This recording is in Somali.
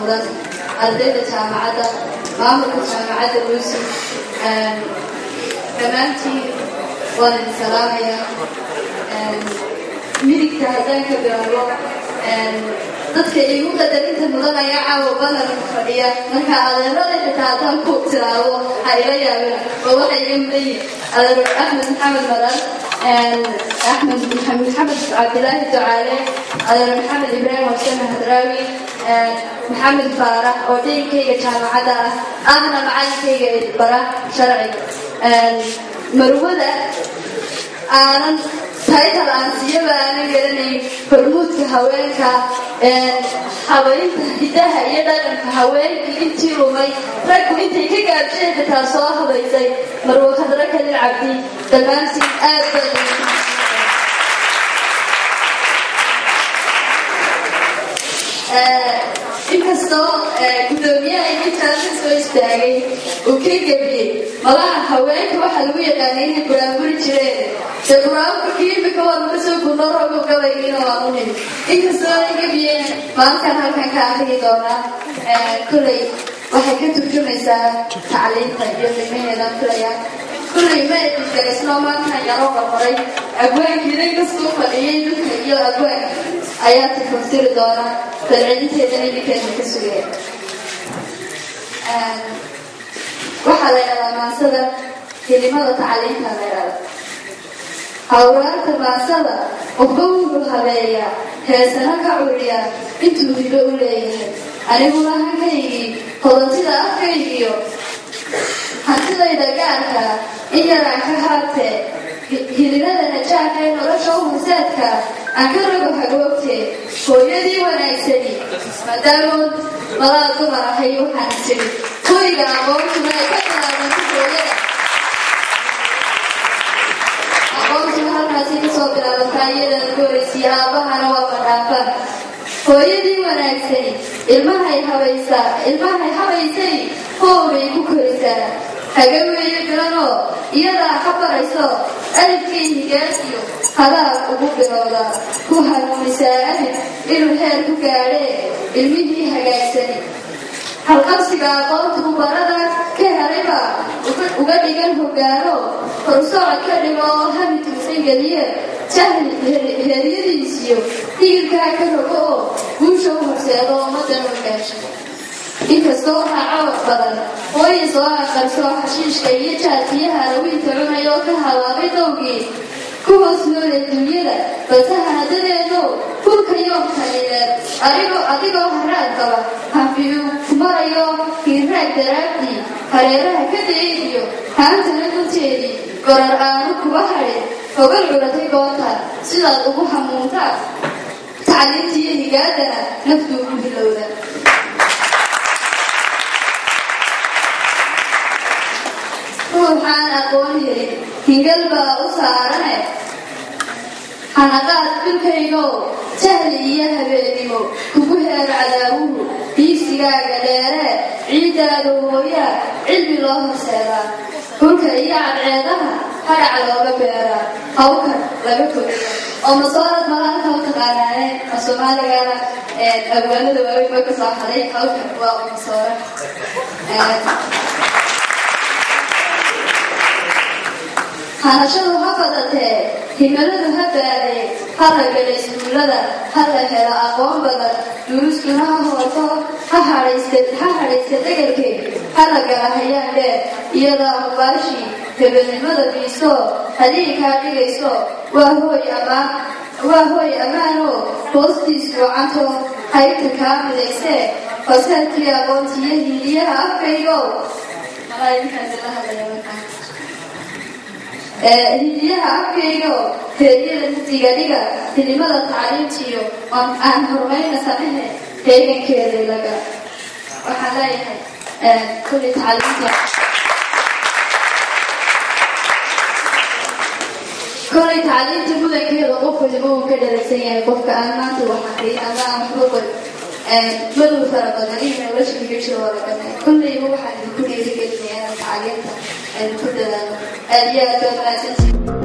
مدن أردت جامعة مامك جامعة الروسي كمانتي وأنا سلامية ملك تهدان كبيرو dadka igu qadarinta mudan ayaa caawa balan fadhiya marka adeerada xitaa tan ku tiraawo hayla yaabin oo waxay imday adeer Ahmed Maxamed Marar Ahmed Maxamed Abdullahi Taale adeer Maxamed Ibrahim Hussein Hadrawi Maxamed Farah oo deegankayga jaamacada ahna macallinkayga bara sharci marwada aanan تايتل أنسيبا أنا قلني فرموت كهوانك حوالين تهديدها يدان كهوانك إنتي رومي راكو إنتي كيكا بشيء بتاسوها بيزي مروة خدرك للعبدي دمانسي آبا inkastoo gudoomiyaha intaasoo soo istaagay oo ka gabiyay malaha haweenka waxa lagu yaqaanay inay buraaburi jireen buraabka kiimika waa ka soo gudoro gabayina waa u nimid inkastoo ay gabiyeen maanta halkan ka akhri doona kulay waxay ka turjumaysaa tacliinta iyo qiimaheeda kulaya kulay ma idinkarisno maanta yaroo qabaray abwaankiiday ka soo fadhiyay dadka iyo abwaan ayaa tafsiri doona dalciinteedana idinkeena ka sugaya waxaa la yidhahdaa maasada kelimada tacliinta la yidhahda hawraarta maasada qofka wuxuu habeeya heesana ka curiya intuu hibo u leeyahay aniguna hankaygii hodantida afkaygiyo hantidayda gaarka in yaraan ka haabtee hilinada najaaka ee nolosha u horseedka aan ka rago hagoogtee hooyadii wanaagsani maadaamood malaa dumar ahay waxaan tiri hoyga aqoontuna ay ka bilaabanto hooyada aqoontuna halkaasi kasoo bilaabantaa iyadana gooraysiy aabahana waa madhaafan hooyadii wanaagsani ilmahay habaysay hoobay ku korisaa hagaweeye bilanoo iyadaa ka barayso alifkii higaasiyo hadaha ugu bilowda ku hanuunisaa ahid inuu heer ku gaadhee ilmihii hagaagsani halqabsiga aqoontuu barada ka helayba uga dhigan hogaano horsocod ka dhigo oo hamidkiisan geliye jahli heeryadiisiyo higilkaa ka rogo oo guusha u horseedo ummadan hogaasha inkastoo waxaa cawar badan hooya soo aqarso xashiishka iyo jaatiyaha rawiinta cunaya oo ka hawaabay dowgii ku hoos noole dunyada balse hanadadeedo hulka yoomkanideed adigoo haraad qaba hanfiyu ku marayo hiiraag daraabdii hareeraha ka dayidiyo haantana dunteedii gorar aanu kuba hadhin hogal culatay goonta sidaad ugu hamuuntaa tacliintiiyo higaadana naftuu ku bilowda ruuxaan aqoon helin hingal baa u saarane xanaqaad dhulkaygow jahli iyo habeenimo kugu heer cadaawuhu diigsigaaga dheeree ciiddaada hooyaa cilmi loo horseedaa hulka iyo cadceedaha haraca looga beeraa hawkan laga fogeeya oo masoorad malaanka u taqaanaane oo soomaaligana abwaanada waaweyn way ka soo xaday hawkan waa u masoora hanashadu ha badatee himaladu ha baadee hala gala iskuullada hala helo aqoon badan duruskuna ha hooto ha hadhaysta degelkeed hala gala hayaan dheer iyadoo aqbaashii gabanimada biisoo hadii kaa dhigayso waa hooy ammaanoo hoostiis goocanto haybta kaa midaysee fasaadkii aqoontiyo hiiliyaha afkaygow hiiliyaha afkaygo heeryada mugdiga dhiga hilimada tacliintiyo aan horumayna samahe heegankeeda laga waxaan leeyahay kulli tacliinta kolay tacliinta mudankeeda qof waliba uu ka dharagsan yahay qofka aan maanta wax aqriin ama aan waxba qorin madow fara badan in nolosha kaga jiro waraganay kollayba waxaan idinku dhiirigelinayaa tacliinta ku dadaalo aad iyo aad baa mahadsantihiin